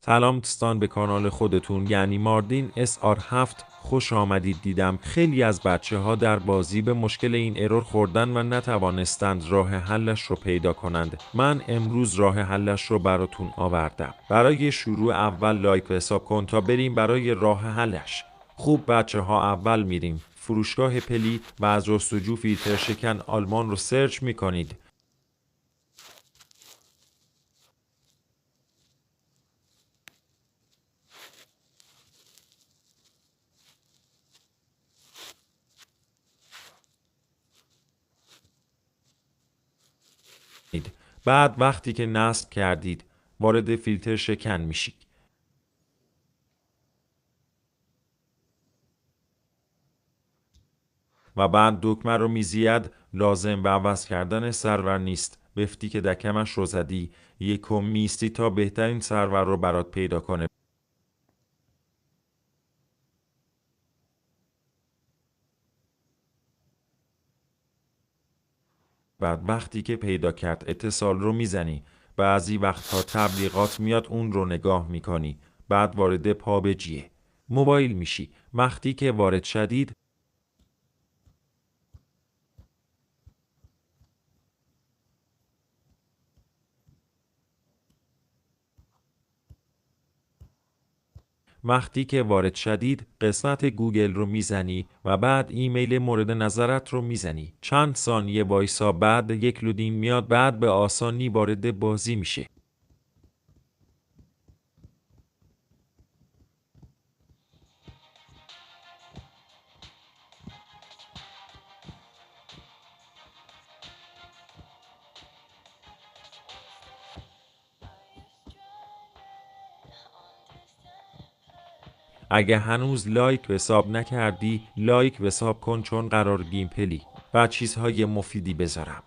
سلام دوستان به کانال خودتون یعنی ماردین SR7 خوش آمدید. دیدم خیلی از بچه ها در بازی به مشکل این ارور خوردن و نتوانستند راه حلش رو پیدا کنند. من امروز راه حلش رو براتون آوردم. برای شروع اول لایک و حساب کن تا بریم برای راه حلش. خوب بچه ها، اول میریم فروشگاه پلی و از جستجو فیلتر شکن آلمان رو سرچ میکنید. بعد وقتی که نصب کردید وارد فیلتر شکن میشید و بعد دکمه رو میزید. لازم به عوض کردن سرور نیست. بفتی که دکمش رو زدی یکم میستی تا بهترین سرور رو برات پیدا کنه. بعد وقتی که پیدا کرد اتصال رو میزنی. بعضی وقتها تبلیغات میاد اون رو نگاه میکنی. بعد وارد پابجیه موبایل میشی. وقتی که وارد شدید قسمت گوگل رو میزنی و بعد ایمیل مورد نظرت رو میزنی. چند ثانیه وایسا، بعد یک لودین میاد. بعد به آسانی وارد بازی میشه. اگه هنوز لایک و حساب نکردی لایک و حساب کن، چون قرار گیم پلی و چیزهای مفیدی بذارم.